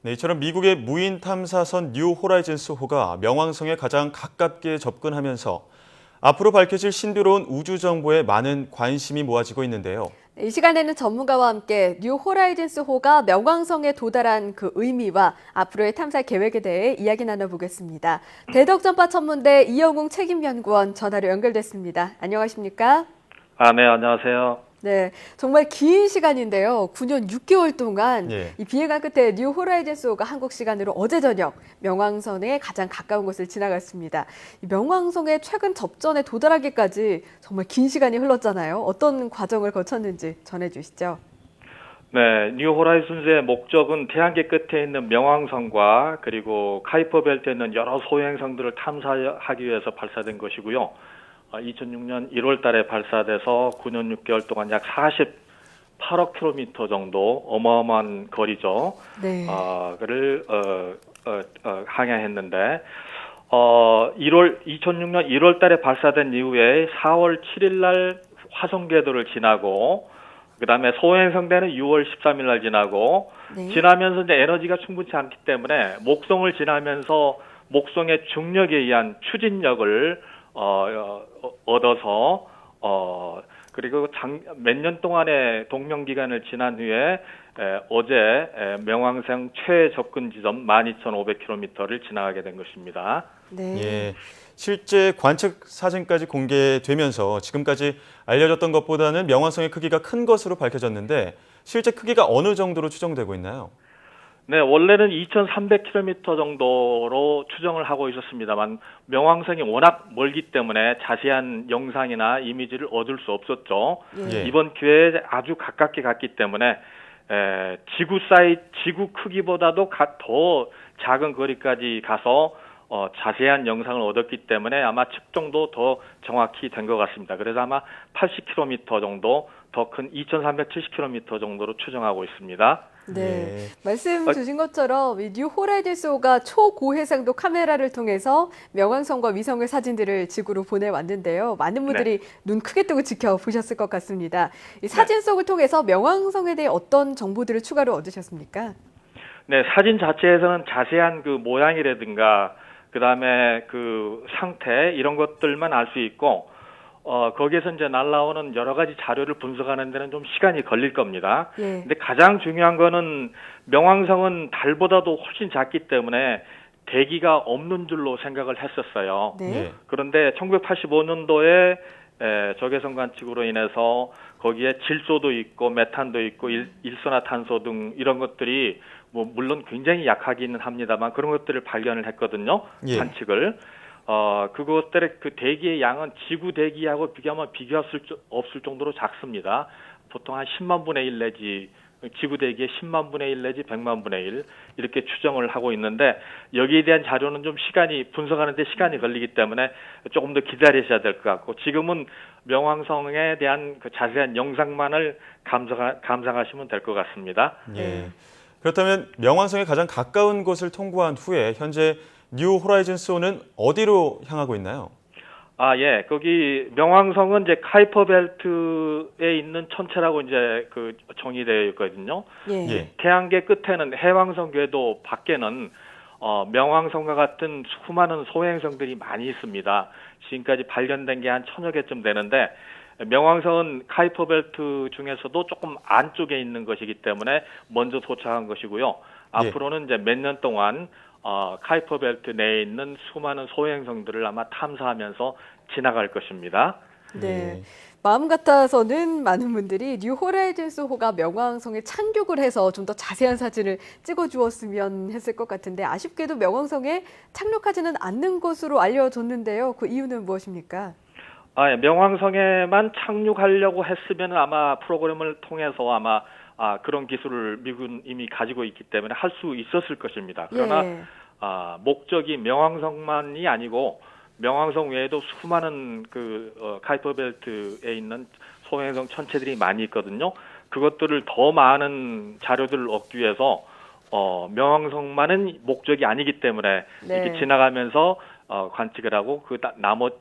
네, 이처럼 미국의 무인 탐사선 뉴 호라이즌스호가 명왕성에 가장 가깝게 접근하면서 앞으로 밝혀질 신비로운 우주 정보에 많은 관심이 모아지고 있는데요. 이 시간에는 전문가와 함께 뉴 호라이즌스호가 명왕성에 도달한 그 의미와 앞으로의 탐사 계획에 대해 이야기 나눠보겠습니다. 대덕전파 천문대 이영웅 책임연구원 전화로 연결됐습니다. 안녕하십니까? 네, 안녕하세요. 네, 정말 긴 시간인데요. 9년 6개월 동안 예. 이 비행한 끝에 뉴 호라이즌스호가 한국 시간으로 어제 저녁 명왕성에 가장 가까운 곳을 지나갔습니다. 이 명왕성에 최근 접전에 도달하기까지 정말 긴 시간이 흘렀잖아요. 어떤 과정을 거쳤는지 전해주시죠. 네, 뉴 호라이즌스의 목적은 태양계 끝에 있는 명왕성과 그리고 카이퍼 벨트에 있는 여러 소행성들을 탐사하기 위해서 발사된 것이고요. 2006년 1월 달에 발사돼서 9년 6개월 동안 약 48억 킬로미터 정도 어마어마한 거리죠. 네. 그를 항해했는데 2006년 1월 달에 발사된 이후에 4월 7일 날 화성 궤도를 지나고 그다음에 소행성대는 6월 13일 날 지나고 네. 지나면서 이제 에너지가 충분치 않기 때문에 목성을 지나면서 목성의 중력에 의한 추진력을 얻어서 그리고 몇 년 동안의 동명 기간을 지난 후에 어제 명왕성 최접근 지점 12,500km를 지나가게 된 것입니다. 네. 예, 실제 관측 사진까지 공개되면서 지금까지 알려졌던 것보다는 명왕성의 크기가 큰 것으로 밝혀졌는데 실제 크기가 어느 정도로 추정되고 있나요? 네, 원래는 2,300km 정도로 추정을 하고 있었습니다만 명왕성이 워낙 멀기 때문에 자세한 영상이나 이미지를 얻을 수 없었죠. 예. 이번 기회에 아주 가깝게 갔기 때문에 지구 크기보다도 더 작은 거리까지 가서 자세한 영상을 얻었기 때문에 아마 측정도 더 정확히 된 것 같습니다. 그래서 아마 80km 정도 더 큰 2,370km 정도로 추정하고 있습니다. 네. 예. 말씀 주신 것처럼 이 뉴 호라이즌스호가 초고해상도 카메라를 통해서 명왕성과 위성의 사진들을 지구로 보내왔는데요. 많은 분들이 눈 크게 뜨고 지켜보셨을 것 같습니다. 이 사진 속을 통해서 명왕성에 대해 어떤 정보들을 추가로 얻으셨습니까? 네, 사진 자체에서는 자세한 그 모양이라든가 그다음에 그 상태 이런 것들만 알 수 있고 거기에서 이제 날라오는 여러 가지 자료를 분석하는 데는 좀 시간이 걸릴 겁니다. 예. 근데 가장 중요한 거는 명왕성은 달보다도 훨씬 작기 때문에 대기가 없는 줄로 생각을 했었어요. 네. 예. 그런데 1985년도에 적외선 관측으로 인해서 거기에 질소도 있고 메탄도 있고 일산화탄소 등 이런 것들이 뭐 물론 굉장히 약하기는 합니다만 그런 것들을 발견을 했거든요. 예. 관측을. 그것들의 그 대기의 양은 지구 대기하고 비교하면 비교할 수 없을 정도로 작습니다. 보통 한 10만 분의 1 내지 지구 대기의 10만 분의 1 내지 100만 분의 1 이렇게 추정을 하고 있는데 여기에 대한 자료는 좀 분석하는 데 시간이 걸리기 때문에 조금 더 기다리셔야 될 것 같고 지금은 명왕성에 대한 그 자세한 영상만을 감상하시면 될 것 같습니다. 예. 그렇다면 명왕성에 가장 가까운 곳을 통과한 후에 현재 뉴 호라이즌스호는 어디로 향하고 있나요? 예. 거기 명왕성은 이제 카이퍼 벨트에 있는 천체라고 이제 그 정의되어 있거든요. 예. 예. 태양계 끝에는 해왕성 궤도 밖에는 명왕성과 같은 수많은 소행성들이 많이 있습니다. 지금까지 발견된 게 한 1,000여 개쯤 되는데 명왕성은 카이퍼 벨트 중에서도 조금 안쪽에 있는 것이기 때문에 먼저 도착한 것이고요. 앞으로는 이제 몇 년 동안 카이퍼 벨트 내에 있는 수많은 소행성들을 아마 탐사하면서 지나갈 것입니다. 네. 마음 같아서는 많은 분들이 뉴 호라이즌스호가 명왕성에 착륙을 해서 좀 더 자세한 사진을 찍어주었으면 했을 것 같은데 아쉽게도 명왕성에 착륙하지는 않는 것으로 알려졌는데요. 그 이유는 무엇입니까? 예. 명왕성에만 착륙하려고 했으면 아마 프로그램을 통해서 아마 그런 기술을 미국은 이미 가지고 있기 때문에 할 수 있었을 것입니다. 그러나 예. 목적이 명왕성만이 아니고 명왕성 외에도 수많은 카이퍼 벨트에 있는 소행성 천체들이 많이 있거든요. 그것들을 더 많은 자료들을 얻기 위해서 명왕성만은 목적이 아니기 때문에 네. 이렇게 지나가면서 관측을 하고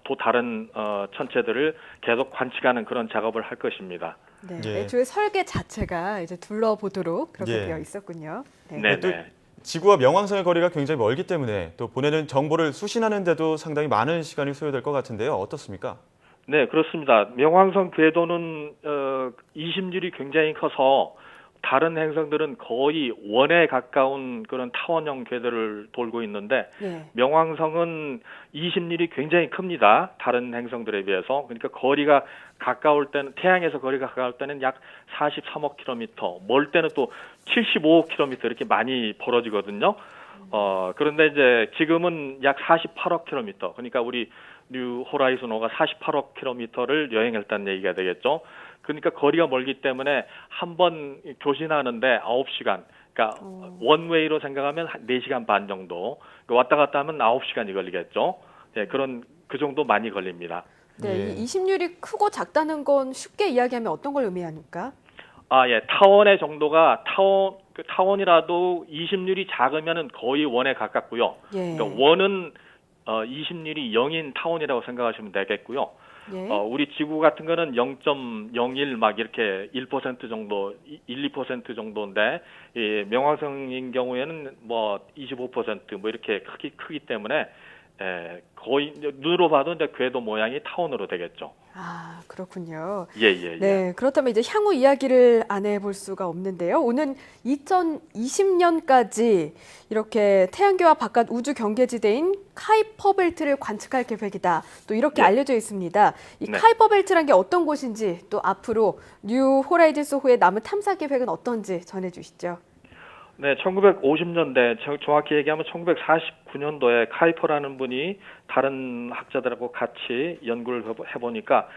또 다른 천체들을 계속 관측하는 그런 작업을 할 것입니다. 네. 예. 애초에 설계 자체가 이제 둘러보도록 그렇게 예. 되어 있었군요. 네. 네, 또 네. 지구와 명왕성의 거리가 굉장히 멀기 때문에 또 보내는 정보를 수신하는 데도 상당히 많은 시간이 소요될 것 같은데요. 어떻습니까? 네, 그렇습니다. 명왕성 궤도는 이심률이 굉장히 커서 다른 행성들은 거의 원에 가까운 그런 타원형 궤도를 돌고 있는데 예. 명왕성은 이심률이 굉장히 큽니다. 다른 행성들에 비해서. 그러니까 거리가 가까울 때는 태양에서 거리가 가까울 때는 약 43억 킬로미터, 멀 때는 또 75억 킬로미터 이렇게 많이 벌어지거든요. 그런데 이제 지금은 약 48억 킬로미터. 그러니까 우리 뉴 호라이즌 5가 48억 킬로미터를 여행했다는 얘기가 되겠죠. 그러니까 거리가 멀기 때문에 한 번 교신하는데 9시간. 그러니까 원웨이로 생각하면 4시간 반 정도. 왔다 갔다 하면 9시간이 걸리겠죠. 예, 그 정도 많이 걸립니다. 네, 예. 이 이심률이 크고 작다는 건 쉽게 이야기하면 어떤 걸 의미합니까? 예, 타원의 정도가 타원이라도 이심률이 작으면은 거의 원에 가깝고요. 예. 그러니까 원은 이심률이 0인 타원이라고 생각하시면 되겠고요. 예. 우리 지구 같은 거는 0.01 막 이렇게 1% 정도, 2% 정도인데 이 명왕성인 경우에는 뭐 25% 뭐 이렇게 크기 때문에 거의 눈으로 봐도 이제 궤도 모양이 타원으로 되겠죠. 아, 그렇군요. 예. 네, 그렇다면 이제 향후 이야기를 안 해볼 수가 없는데요. 오는 2020년까지 이렇게 태양계와 바깥 우주 경계지대인 카이퍼 벨트를 관측할 계획이다. 또 이렇게 네. 알려져 있습니다. 이 네. 카이퍼 벨트란 게 어떤 곳인지 또 앞으로 뉴 호라이즌스 호의 남은 탐사 계획은 어떤지 전해주시죠. 네, 1950년대, 정확히 얘기하면 1949년도에 카이퍼라는 분이 다른 학자들하고 같이 연구를 해보니까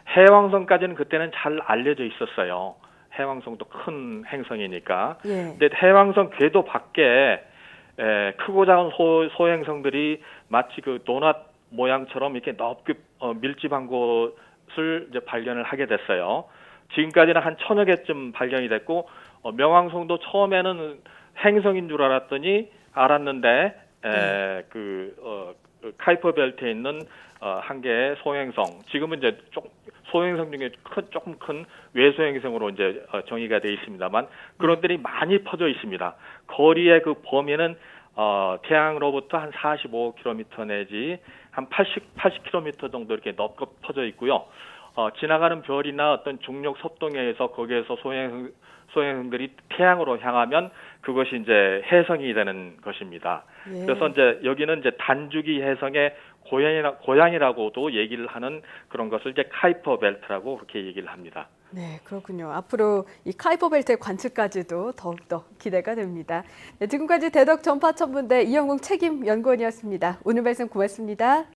해왕성까지는 그때는 잘 알려져 있었어요. 해왕성도 큰 행성이니까. 예. 근데 해왕성 궤도 밖에 크고 작은 소행성들이 마치 그 도넛 모양처럼 이렇게 넓게 밀집한 곳을 이제 발견을 하게 됐어요. 지금까지는 한 1000여 개쯤 발견이 됐고 명왕성도 처음에는 행성인 줄 알았는데 카이퍼 벨트에 있는 한 개의 소행성. 지금은 이제 소행성 중에 조금 큰 외소행성으로 이제 정의가 되어 있습니다만 그런 들이 많이 퍼져 있습니다. 거리의 그 범위는 태양으로부터 한 45km 내지 한 80km 정도 이렇게 넓게 퍼져 있고요. 지나가는 별이나 어떤 중력 속동에 의해서 거기에서 소행성들이 태양으로 향하면 그것이 이제 해성이 되는 것입니다. 예. 그래서 이제 여기는 이제 단주기 해성의 고향이라고도 얘기를 하는 그런 것을 이제 카이퍼 벨트라고 그렇게 얘기를 합니다. 네, 그렇군요. 앞으로 이 카이퍼 벨트의 관측까지도 더욱더 기대가 됩니다. 네, 지금까지 대덕 전파천문대 이영웅 책임 연구원이었습니다. 오늘 말씀 고맙습니다.